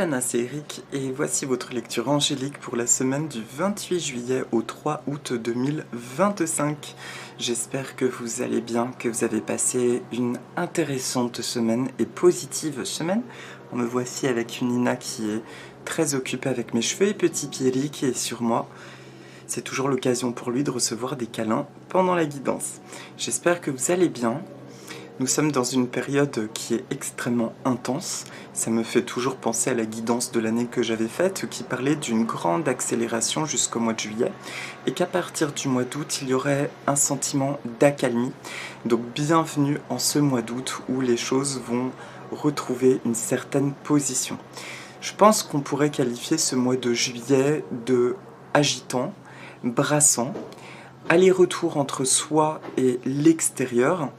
Lana, c'est Eric et voici votre lecture angélique pour la semaine du 28 juillet au 3 août 2025. J'espère que vous allez bien, que vous avez passé une intéressante semaine et positive semaine. Me voici avec une Nina qui est très occupée avec mes cheveux et petit Pierry qui est sur moi. C'est toujours l'occasion pour lui de recevoir des câlins pendant la guidance. J'espère que vous allez bien. Nous sommes dans une période qui est extrêmement intense. Ça me fait toujours penser à la guidance de l'année que j'avais faite, qui parlait d'une grande accélération jusqu'au mois de juillet, et qu'à partir du mois d'août, il y aurait un sentiment d'accalmie. Donc bienvenue en ce mois d'août où les choses vont retrouver une certaine position. Je pense qu'on pourrait qualifier ce mois de juillet de agitant, brassant, aller-retour entre soi et l'extérieur,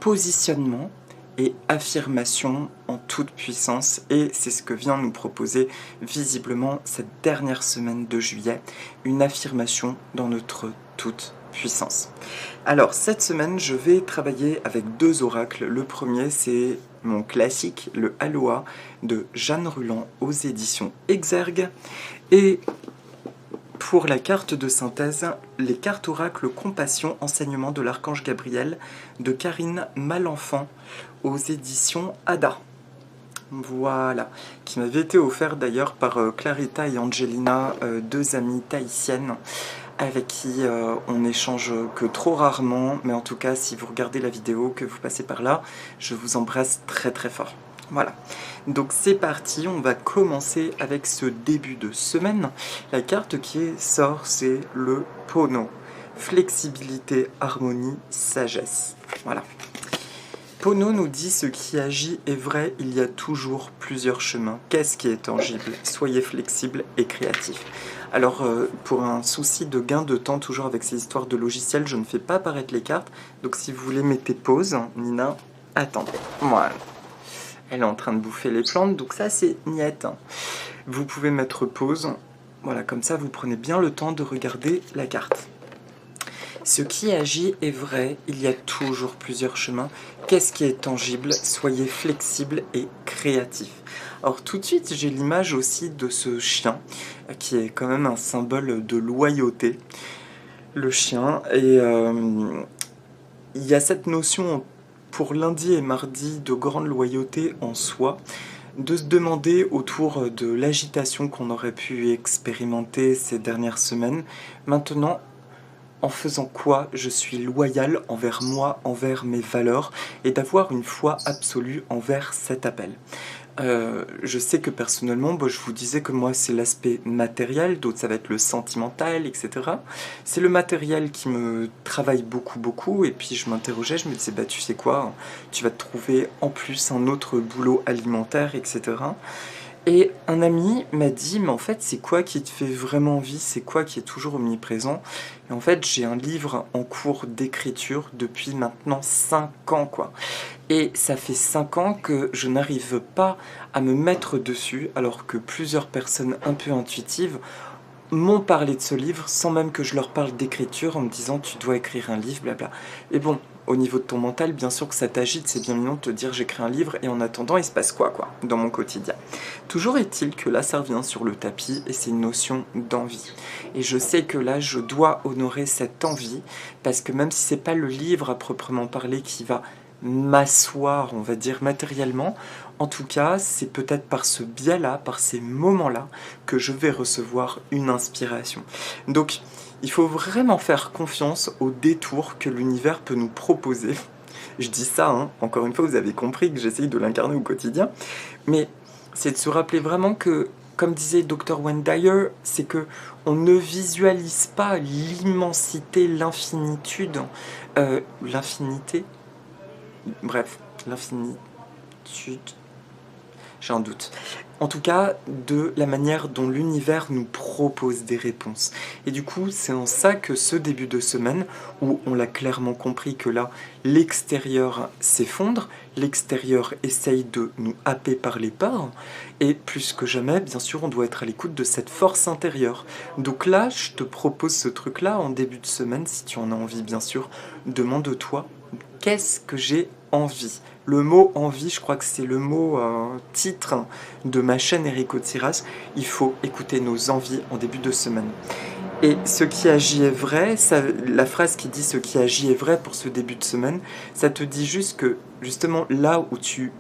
positionnement et affirmation en toute puissance, et c'est ce que vient nous proposer visiblement cette dernière semaine de juillet, une affirmation dans notre toute puissance. Alors cette semaine je vais travailler avec deux oracles. Le premier c'est mon classique, le Aloha de Jeanne Ruland aux éditions Exergue, et pour la carte de synthèse, les cartes oracles Compassion, enseignement de l'archange Gabriel de Karine Malenfant aux éditions Ada. Voilà, qui m'avait été offert d'ailleurs par Clarita et Angelina, deux amies tahitiennes avec qui on échange que trop rarement, mais en tout cas si vous regardez la vidéo, que vous passez par là, je vous embrasse très très fort. Voilà, donc c'est parti, on va commencer avec ce début de semaine. La carte qui sort, c'est le Pono. Flexibilité, harmonie, sagesse. Voilà. Pono nous dit ce qui agit est vrai, il y a toujours plusieurs chemins. Qu'est-ce qui est tangible? Soyez flexible et créatif. Alors, pour un souci de gain de temps, toujours avec ces histoires de logiciels, je ne fais pas apparaître les cartes. Donc si vous voulez, mettez pause. Nina, attendez. Voilà. Elle est en train de bouffer les plantes, donc ça c'est niette. Vous pouvez mettre pause, voilà, comme ça vous prenez bien le temps de regarder la carte. Ce qui agit est vrai, il y a toujours plusieurs chemins. Qu'est-ce qui est tangible? Soyez flexible et créatif. Alors tout de suite j'ai l'image aussi de ce chien, qui est quand même un symbole de loyauté. Le chien, et il y a cette notion pour lundi et mardi de grande loyauté en soi, de se demander autour de l'agitation qu'on aurait pu expérimenter ces dernières semaines, maintenant, en faisant quoi je suis loyal envers moi, envers mes valeurs, et d'avoir une foi absolue envers cet appel. Je sais que personnellement, je vous disais que moi c'est l'aspect matériel, d'autres ça va être le sentimental, etc. C'est le matériel qui me travaille beaucoup, et puis je m'interrogeais, je me disais, tu sais quoi, tu vas te trouver en plus un autre boulot alimentaire, etc. Et un ami m'a dit, mais en fait, c'est quoi qui te fait vraiment envie? C'est quoi qui est toujours omniprésent? Et en fait, j'ai un livre en cours d'écriture depuis maintenant 5 ans, quoi. Et ça fait 5 ans que je n'arrive pas à me mettre dessus, alors que plusieurs personnes un peu intuitives m'ont parlé de ce livre sans même que je leur parle d'écriture, en me disant tu dois écrire un livre, blabla. Et bon, au niveau de ton mental, bien sûr que ça t'agite, c'est bien mignon de te dire j'écris un livre, et en attendant il se passe quoi dans mon quotidien. Toujours est-il que là ça revient sur le tapis, et c'est une notion d'envie. Et je sais que là je dois honorer cette envie, parce que même si c'est pas le livre à proprement parler qui va m'asseoir, on va dire matériellement, en tout cas, c'est peut-être par ce biais-là, par ces moments-là, que je vais recevoir une inspiration. Donc, il faut vraiment faire confiance au détour que l'univers peut nous proposer. Je dis ça, encore une fois, vous avez compris que j'essaye de l'incarner au quotidien, mais c'est de se rappeler vraiment que, comme disait Dr. Wayne Dyer, c'est que on ne visualise pas l'immensité, l'infinitude, l'infinité, bref, l'infinitude, j'ai un doute. En tout cas, de la manière dont l'univers nous propose des réponses. Et du coup, c'est en ça que ce début de semaine, où on l'a clairement compris que là, l'extérieur s'effondre, l'extérieur essaye de nous happer par les peurs, et plus que jamais, bien sûr, on doit être à l'écoute de cette force intérieure. Donc là, je te propose ce truc-là en début de semaine, si tu en as envie, bien sûr, demande-toi, qu'est-ce que j'ai envie? Le mot envie, je crois que c'est le mot titre de ma chaîne Erico Tiras. Il faut écouter nos envies en début de semaine. Et ce qui agit est vrai, la phrase qui dit ce qui agit est vrai pour ce début de semaine, ça te dit juste que justement là où tu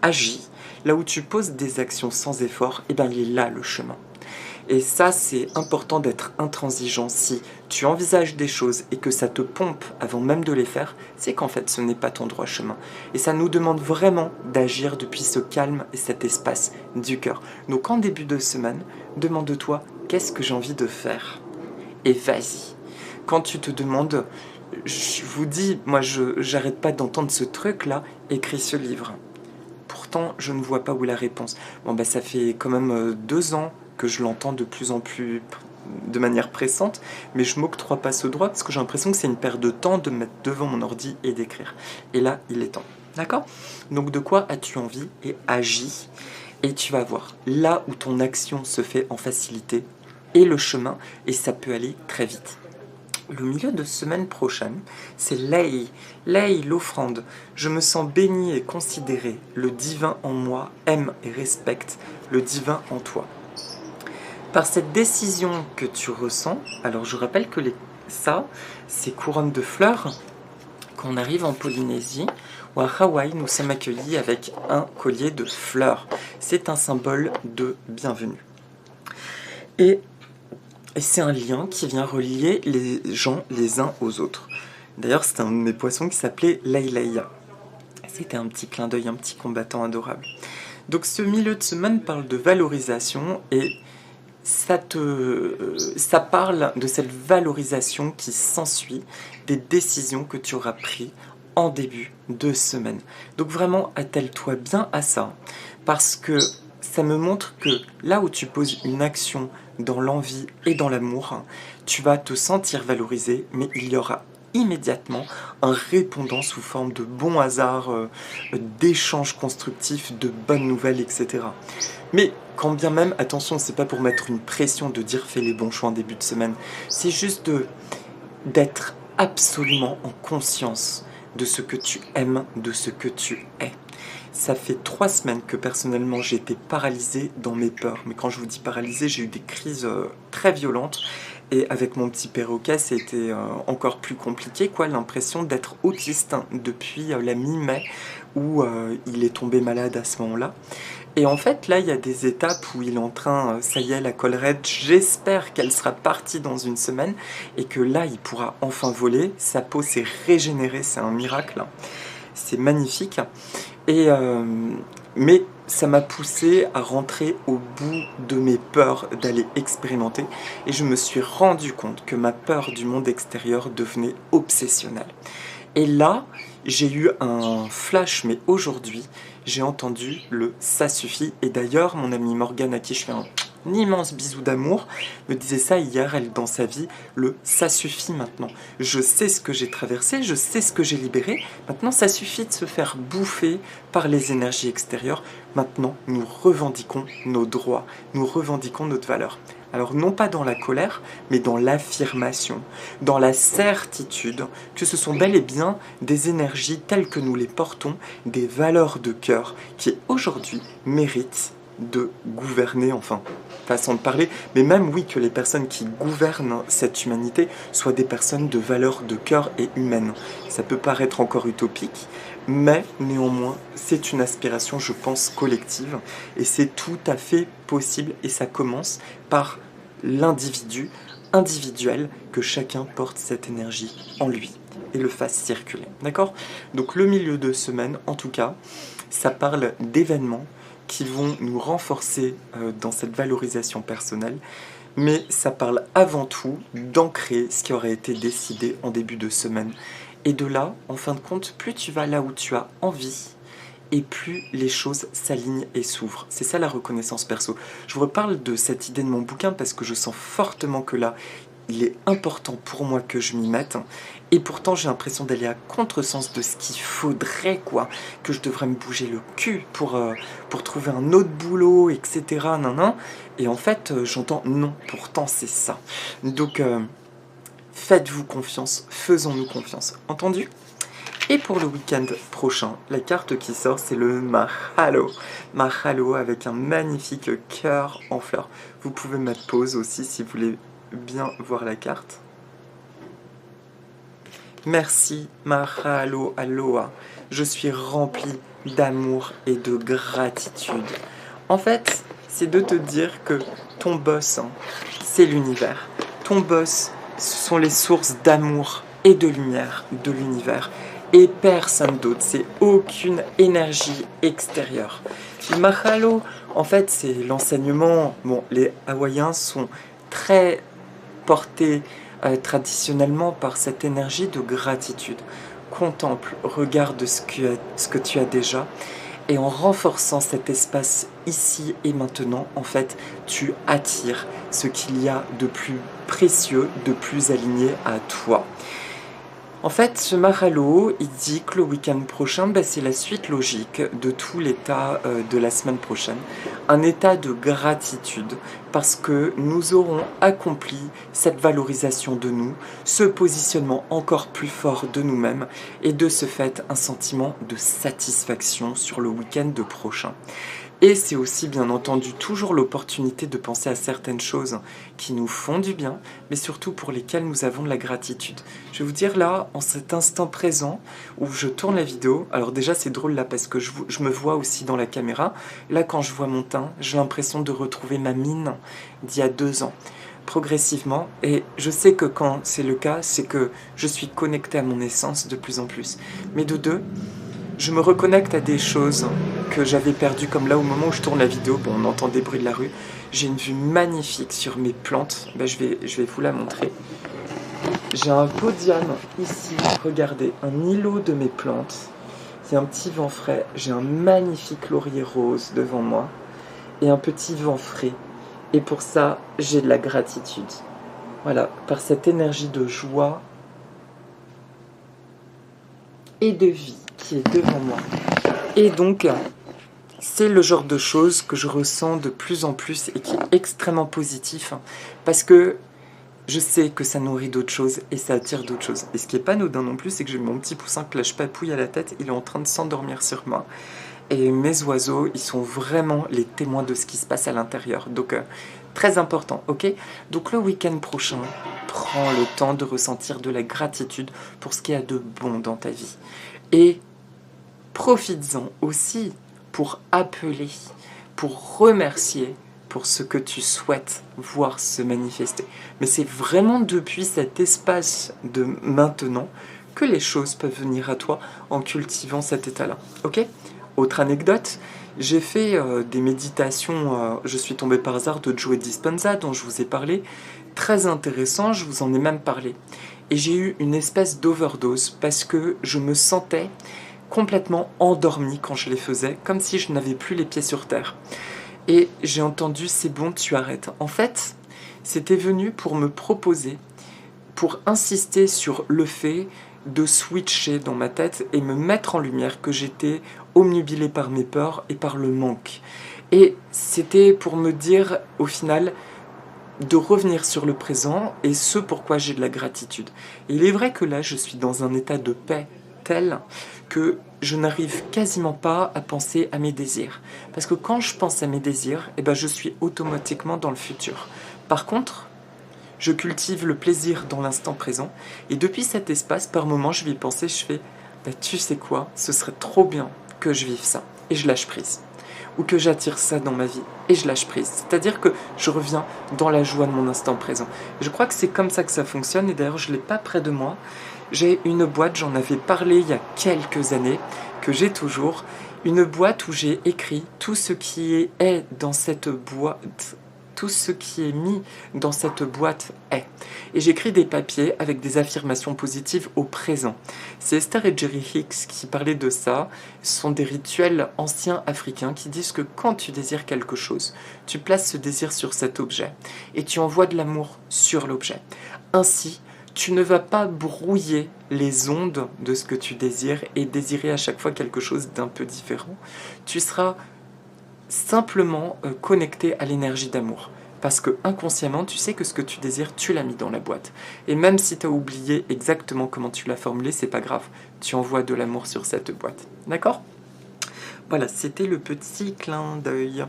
agis, là où tu poses des actions sans effort, eh ben il est là le chemin. Et ça, c'est important d'être intransigeant. Si tu envisages des choses et que ça te pompe avant même de les faire, c'est qu'en fait, ce n'est pas ton droit chemin. Et ça nous demande vraiment d'agir depuis ce calme et cet espace du cœur. Donc, en début de semaine, demande-toi, qu'est-ce que j'ai envie de faire? Et vas-y. Quand tu te demandes, je vous dis, moi, j'arrête pas d'entendre ce truc-là, écris ce livre. Pourtant, je ne vois pas où est la réponse. Bon, bah, ça fait quand même 2 ans que je l'entends de plus en plus de manière pressante, mais je m'octroie pas ce droit parce que j'ai l'impression que c'est une perte de temps de me mettre devant mon ordi et d'écrire. Et là, il est temps. D'accord? Donc de quoi as-tu envie? Et agis. Et tu vas voir, là où ton action se fait en facilité, et le chemin, et ça peut aller très vite. Le milieu de semaine prochaine, c'est l'offrande. Je me sens béni et considéré. Le divin en moi aime et respecte le divin en toi. Par cette décision que tu ressens, alors je rappelle que ça, c'est couronne de fleurs. Quand on arrive en Polynésie ou à Hawaï, nous sommes accueillis avec un collier de fleurs. C'est un symbole de bienvenue. Et c'est un lien qui vient relier les gens les uns aux autres. D'ailleurs, c'est un de mes poissons qui s'appelait Leileia. C'était un petit clin d'œil, un petit combattant adorable. Donc ce milieu de semaine parle de valorisation et ça parle de cette valorisation qui s'ensuit des décisions que tu auras prises en début de semaine. Donc vraiment, attelle-toi bien à ça, parce que ça me montre que là où tu poses une action dans l'envie et dans l'amour, tu vas te sentir valorisé, mais il y aura immédiatement un répondant sous forme de bons hasards, d'échanges constructifs, de bonnes nouvelles, etc. Mais quand bien même, attention, c'est pas pour mettre une pression de dire fais les bons choix en début de semaine, c'est juste d'être absolument en conscience de ce que tu aimes, de ce que tu es. Ça fait 3 semaines que personnellement j'ai été paralysée dans mes peurs. Mais quand je vous dis paralysée, j'ai eu des crises très violentes. Et avec mon petit perroquet, c'était encore plus compliqué, quoi. L'impression d'être autiste depuis la mi-mai où il est tombé malade à ce moment-là. Et en fait, là, il y a des étapes où il est en train, ça y est, la collerette, j'espère qu'elle sera partie dans une semaine et que là, il pourra enfin voler. Sa peau s'est régénérée, c'est un miracle. C'est magnifique. Et, mais ça m'a poussé à rentrer au bout de mes peurs d'aller expérimenter. Et je me suis rendu compte que ma peur du monde extérieur devenait obsessionnelle. Et là, j'ai eu un flash, mais aujourd'hui, j'ai entendu le ça suffit. Et d'ailleurs, mon amie Morgane, à qui je fais un immense bisou d'amour, me disait ça hier, elle, dans sa vie, le ça suffit maintenant. Je sais ce que j'ai traversé, je sais ce que j'ai libéré. Maintenant, ça suffit de se faire bouffer par les énergies extérieures. Maintenant, nous revendiquons nos droits, nous revendiquons notre valeur. Alors non pas dans la colère, mais dans l'affirmation, dans la certitude que ce sont bel et bien des énergies telles que nous les portons, des valeurs de cœur qui aujourd'hui méritent de gouverner, enfin, façon de parler, mais même oui que les personnes qui gouvernent cette humanité soient des personnes de valeurs de cœur et humaines. Ça peut paraître encore utopique, mais néanmoins, c'est une aspiration, je pense, collective, et c'est tout à fait possible, et ça commence par l'individu individuel, que chacun porte cette énergie en lui et le fasse circuler. D'accord? Donc le milieu de semaine, en tout cas, ça parle d'événements qui vont nous renforcer dans cette valorisation personnelle, mais ça parle avant tout d'ancrer ce qui aurait été décidé en début de semaine. Et de là, en fin de compte, plus tu vas là où tu as envie, et plus les choses s'alignent et s'ouvrent. C'est ça la reconnaissance perso. Je vous reparle de cette idée de mon bouquin parce que je sens fortement que là, il est important pour moi que je m'y mette. Et pourtant, j'ai l'impression d'aller à contresens de ce qu'il faudrait, quoi. Que je devrais me bouger le cul pour trouver un autre boulot, etc. Nan, nan. Et en fait, j'entends non, pourtant c'est ça. Donc, faites-vous confiance, faisons-nous confiance. Entendu ? Et pour le week-end prochain, la carte qui sort, c'est le Mahalo. Mahalo avec un magnifique cœur en fleurs. Vous pouvez mettre pause aussi si vous voulez bien voir la carte. Merci Mahalo Aloha. Je suis rempli d'amour et de gratitude. En fait, c'est de te dire que ton boss, c'est l'univers. Ton boss, ce sont les sources d'amour et de lumière de l'univers. Et personne d'autre, c'est aucune énergie extérieure. Le Mahalo, en fait, c'est l'enseignement. Bon, les Hawaïens sont très portés traditionnellement par cette énergie de gratitude. Contemple, regarde ce que tu as déjà. Et en renforçant cet espace ici et maintenant, en fait, tu attires ce qu'il y a de plus précieux, de plus aligné à toi. En fait, ce Mahalo, il dit que le week-end prochain, c'est la suite logique de tout l'état de la semaine prochaine. Un état de gratitude, parce que nous aurons accompli cette valorisation de nous, ce positionnement encore plus fort de nous-mêmes, et de ce fait, un sentiment de satisfaction sur le week-end prochain. Et c'est aussi bien entendu toujours l'opportunité de penser à certaines choses qui nous font du bien, mais surtout pour lesquelles nous avons de la gratitude. Je vais vous dire là, en cet instant présent où je tourne la vidéo, alors déjà c'est drôle là parce que je me vois aussi dans la caméra, là quand je vois mon teint, j'ai l'impression de retrouver ma mine d'il y a 2 ans. Progressivement, et je sais que quand c'est le cas, c'est que je suis connecté à mon essence de plus en plus. Mais de deux, je me reconnecte à des choses que j'avais perdues, comme là au moment où je tourne la vidéo, bon, on entend des bruits de la rue, j'ai une vue magnifique sur mes plantes, je vais vous la montrer. J'ai un podium ici, regardez, un îlot de mes plantes, il y a un petit vent frais, j'ai un magnifique laurier rose devant moi, et un petit vent frais, et pour ça, j'ai de la gratitude. Voilà, par cette énergie de joie et de vie qui est devant moi. Et donc, c'est le genre de choses que je ressens de plus en plus et qui est extrêmement positif parce que je sais que ça nourrit d'autres choses et ça attire d'autres choses. Et ce qui n'est pas anodin non plus, c'est que j'ai mon petit poussin que là je papouille à la tête, il est en train de s'endormir sur moi. Et mes oiseaux, ils sont vraiment les témoins de ce qui se passe à l'intérieur. Donc, très important, ok? Donc le week-end prochain, prends le temps de ressentir de la gratitude pour ce qu'il y a de bon dans ta vie. Et profites-en aussi pour appeler, pour remercier pour ce que tu souhaites voir se manifester. Mais c'est vraiment depuis cet espace de maintenant que les choses peuvent venir à toi en cultivant cet état-là. Ok ? Autre anecdote, j'ai fait des méditations, je suis tombé par hasard de Joe Dispenza dont je vous ai parlé, très intéressant, je vous en ai même parlé. Et j'ai eu une espèce d'overdose parce que je me sentais complètement endormi quand je les faisais, comme si je n'avais plus les pieds sur terre. Et j'ai entendu, c'est bon, tu arrêtes. En fait, c'était venu pour me proposer, pour insister sur le fait de switcher dans ma tête et me mettre en lumière que j'étais omnubilé par mes peurs et par le manque. Et c'était pour me dire, au final, de revenir sur le présent et ce pourquoi j'ai de la gratitude. Et il est vrai que là, je suis dans un état de paix tel que je n'arrive quasiment pas à penser à mes désirs. Parce que quand je pense à mes désirs, je suis automatiquement dans le futur. Par contre, je cultive le plaisir dans l'instant présent. Et depuis cet espace, par moment, je vais y penser, je fais tu sais quoi, ce serait trop bien que je vive ça. Et je lâche prise. Ou que j'attire ça dans ma vie. Et je lâche prise. C'est-à-dire que je reviens dans la joie de mon instant présent. Je crois que c'est comme ça que ça fonctionne. Et d'ailleurs, je ne l'ai pas près de moi. J'ai une boîte, j'en avais parlé il y a quelques années, que j'ai toujours. Une boîte où j'ai écrit tout ce qui est dans cette boîte, tout ce qui est mis dans cette boîte est. Et j'écris des papiers avec des affirmations positives au présent. C'est Esther et Jerry Hicks qui parlaient de ça. Ce sont des rituels anciens africains qui disent que quand tu désires quelque chose, tu places ce désir sur cet objet et tu envoies de l'amour sur l'objet. Ainsi, tu ne vas pas brouiller les ondes de ce que tu désires et désirer à chaque fois quelque chose d'un peu différent. Tu seras simplement connecté à l'énergie d'amour. Parce que inconsciemment, tu sais que ce que tu désires, tu l'as mis dans la boîte. Et même si tu as oublié exactement comment tu l'as formulé, c'est pas grave. Tu envoies de l'amour sur cette boîte. D'accord ? Voilà, c'était le petit clin d'œil.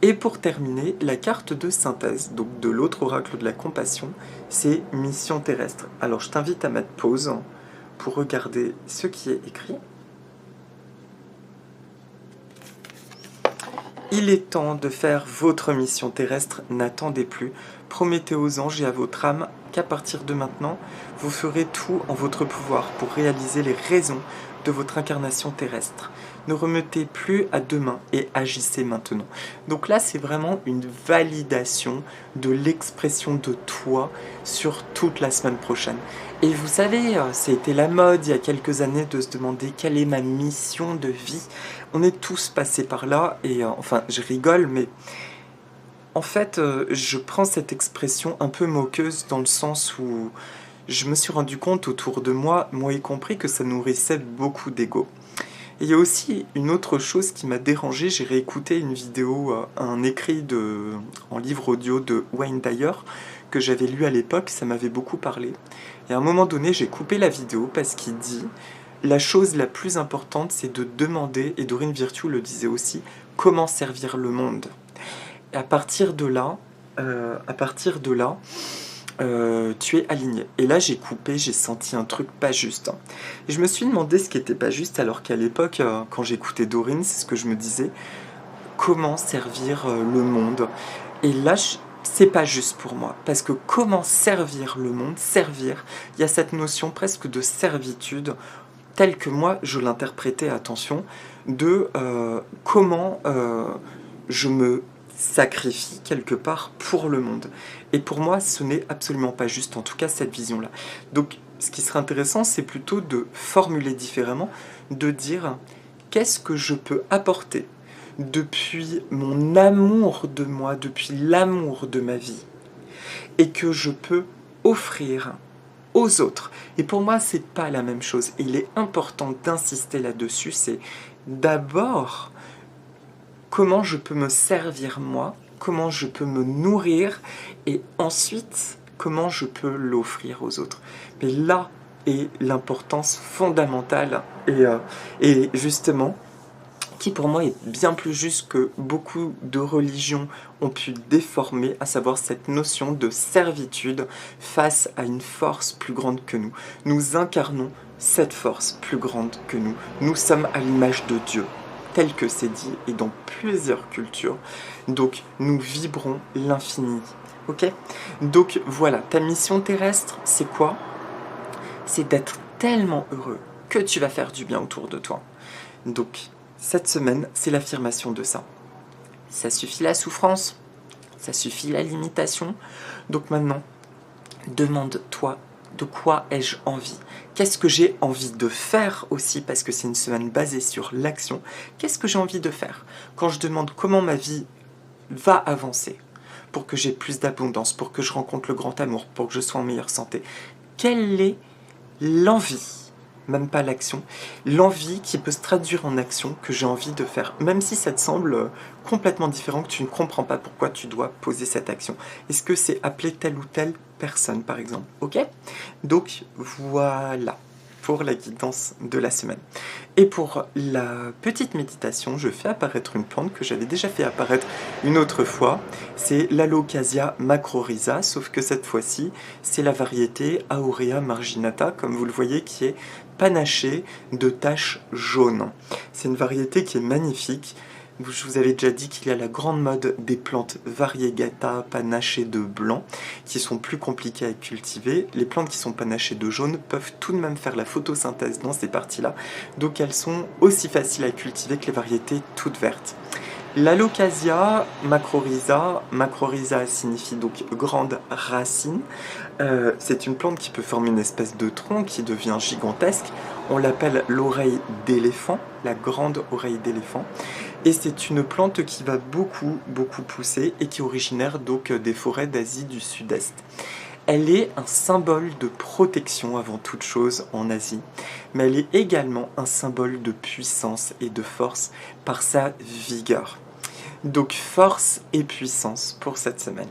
Et pour terminer, la carte de synthèse, donc de l'autre oracle de la compassion, c'est mission terrestre. Alors je t'invite à mettre pause pour regarder ce qui est écrit. Il est temps de faire votre mission terrestre, n'attendez plus. Promettez aux anges et à votre âme qu'à partir de maintenant, vous ferez tout en votre pouvoir pour réaliser les raisons de votre incarnation terrestre. Ne remettez plus à demain et agissez maintenant. Donc là, c'est vraiment une validation de l'expression de toi sur toute la semaine prochaine. Et vous savez, c'était la mode il y a quelques années de se demander quelle est ma mission de vie. On est tous passés par là et enfin, je rigole, mais en fait, je prends cette expression un peu moqueuse dans le sens où je me suis rendu compte autour de moi, moi y compris, que ça nourrissait beaucoup d'ego. Et il y a aussi une autre chose qui m'a dérangé, j'ai réécouté une vidéo, un écrit en livre audio de Wayne Dyer, que j'avais lu à l'époque, ça m'avait beaucoup parlé. Et à un moment donné, j'ai coupé la vidéo parce qu'il dit « La chose la plus importante, c'est de demander, et Dorine Virtue le disait aussi, comment servir le monde. » Et à partir de là, tu es aligné. Et là, j'ai coupé, j'ai senti un truc pas juste. Et je me suis demandé ce qui était pas juste, alors qu'à l'époque, quand j'écoutais Dorine, c'est ce que je me disais, comment servir le monde. Et là, c'est pas juste pour moi, parce que comment servir le monde, servir, il y a cette notion presque de servitude, telle que moi, je l'interprétais, attention, de comment je me sacrifie quelque part pour le monde. Et pour moi, ce n'est absolument pas juste, en tout cas cette vision-là. Donc, ce qui serait intéressant, c'est plutôt de formuler différemment, de dire qu'est-ce que je peux apporter depuis mon amour de moi, depuis l'amour de ma vie, et que je peux offrir aux autres. Et pour moi, c'est pas la même chose. Et il est important d'insister là-dessus, c'est d'abord comment je peux me servir moi, comment je peux me nourrir, et ensuite, comment je peux l'offrir aux autres. Mais là est l'importance fondamentale, et justement, qui pour moi est bien plus juste que beaucoup de religions ont pu déformer, à savoir cette notion de servitude face à une force plus grande que nous. Nous incarnons cette force plus grande que nous. Nous sommes à l'image de Dieu, tel que c'est dit, et dans plusieurs cultures. Donc, nous vibrons l'infini. Ok ? Donc, voilà, ta mission terrestre, c'est quoi ? C'est d'être tellement heureux que tu vas faire du bien autour de toi. Donc, cette semaine, c'est l'affirmation de ça. Ça suffit la souffrance, ça suffit la limitation. Donc maintenant, demande-toi de quoi ai-je envie ? Qu'est-ce que j'ai envie de faire aussi, parce que c'est une semaine basée sur l'action. Qu'est-ce que j'ai envie de faire ? Quand je demande comment ma vie va avancer, pour que j'ai plus d'abondance, pour que je rencontre le grand amour, pour que je sois en meilleure santé, quelle est l'envie ? Même pas l'action, l'envie qui peut se traduire en action que j'ai envie de faire, même si ça te semble complètement différent, que tu ne comprends pas pourquoi tu dois poser cette action. Est-ce que c'est appeler telle ou telle personne, par exemple ? Ok ? Donc, voilà pour la guidance de la semaine. Et pour la petite méditation, je fais apparaître une plante que j'avais déjà fait apparaître une autre fois. C'est l'Alocasia macrorhiza, sauf que cette fois-ci, c'est la variété Aurea marginata, comme vous le voyez, qui est panachée de taches jaunes. C'est une variété qui est magnifique. Je vous avais déjà dit qu'il y a la grande mode des plantes variegata panachées de blanc qui sont plus compliquées à cultiver. Les plantes qui sont panachées de jaune peuvent tout de même faire la photosynthèse dans ces parties-là, donc elles sont aussi faciles à cultiver que les variétés toutes vertes. L'Alocasia macrorhiza signifie donc grande racine. C'est une plante qui peut former une espèce de tronc qui devient gigantesque. On l'appelle l'oreille d'éléphant, la grande oreille d'éléphant. Et c'est une plante qui va beaucoup pousser et qui est originaire donc des forêts d'Asie du Sud-Est. Elle est un symbole de protection avant toute chose en Asie, mais elle est également un symbole de puissance et de force par sa vigueur. Donc force et puissance pour cette semaine.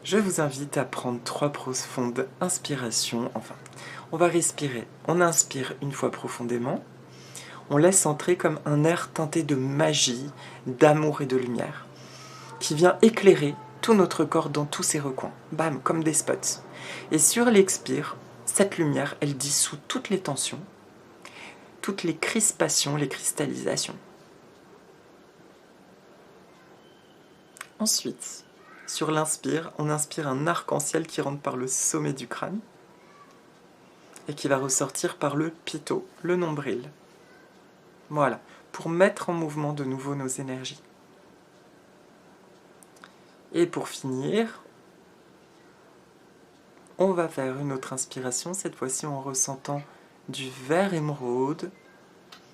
Je vous invite à prendre 3 profondes inspirations. Enfin, on va respirer. On inspire une fois profondément. On laisse entrer comme un air teinté de magie, d'amour et de lumière, qui vient éclairer tout notre corps dans tous ses recoins. Bam, comme des spots. Et sur l'expire, cette lumière, elle dissout toutes les tensions, toutes les crispations, les cristallisations. Ensuite, sur l'inspire, on inspire un arc-en-ciel qui rentre par le sommet du crâne et qui va ressortir par le pito, le nombril. Voilà, pour mettre en mouvement de nouveau nos énergies. Et pour finir, on va faire une autre inspiration, cette fois-ci en ressentant du vert émeraude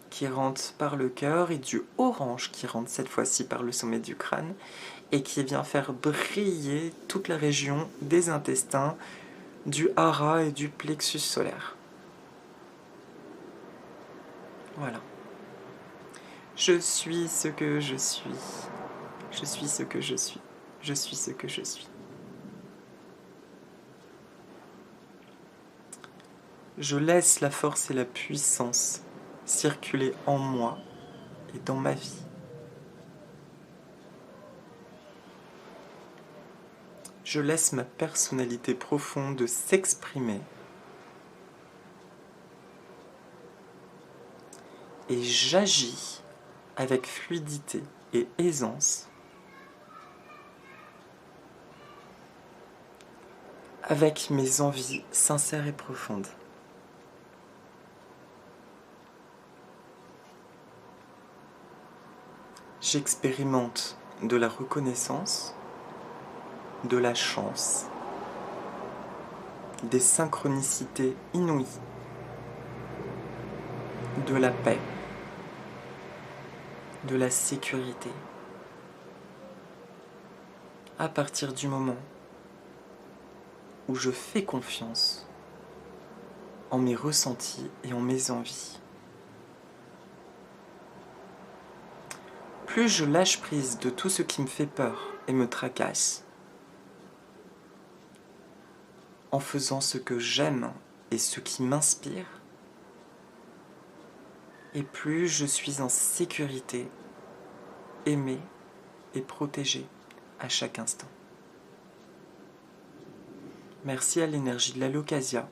qui rentre par le cœur et du orange qui rentre cette fois-ci par le sommet du crâne et qui vient faire briller toute la région des intestins, du hara et du plexus solaire. Voilà. Je suis ce que je suis. Je suis ce que je suis. Je suis ce que je suis. Je laisse la force et la puissance circuler en moi et dans ma vie. Je laisse ma personnalité profonde s'exprimer et j'agis avec fluidité et aisance avec mes envies sincères et profondes. J'expérimente de la reconnaissance, de la chance, des synchronicités inouïes, de la paix, de la sécurité, à partir du moment où je fais confiance en mes ressentis et en mes envies. Plus je lâche prise de tout ce qui me fait peur et me tracasse, en faisant ce que j'aime et ce qui m'inspire, et plus je suis en sécurité, aimée et protégée à chaque instant. Merci à l'énergie de l'Alocasia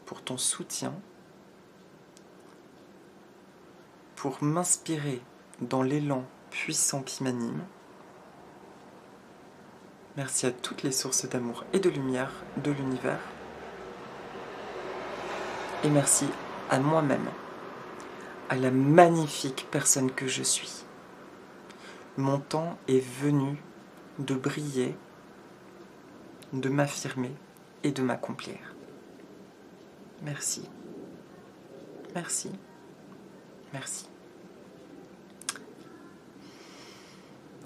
pour ton soutien, pour m'inspirer dans l'élan puissant qui m'anime. Merci à toutes les sources d'amour et de lumière de l'univers. Et merci à moi-même, à la magnifique personne que je suis. Mon temps est venu de briller, de m'affirmer et de m'accomplir. Merci. Merci. Merci.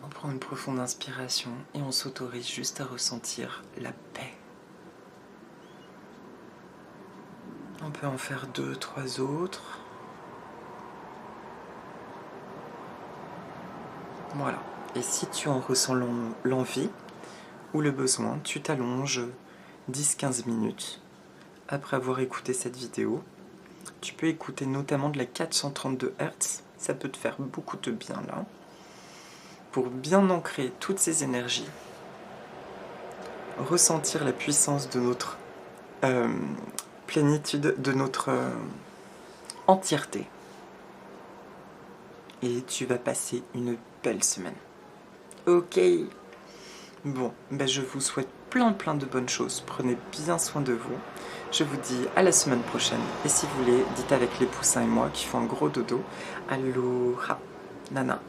On prend une profonde inspiration et on s'autorise juste à ressentir la paix. On peut en faire 2, 3 autres. Voilà. Et si tu en ressens l'envie ou le besoin, tu t'allonges 10-15 minutes après avoir écouté cette vidéo. Tu peux écouter notamment de la 432 Hz, ça peut te faire beaucoup de bien là, pour bien ancrer toutes ces énergies, ressentir la puissance de notre plénitude, de notre entièreté. Et tu vas passer une belle semaine. Ok. Bon, ben je vous souhaite plein de bonnes choses. Prenez bien soin de vous. Je vous dis à la semaine prochaine. Et si vous voulez, dites avec les poussins et moi qui font un gros dodo. Aloha, Nana.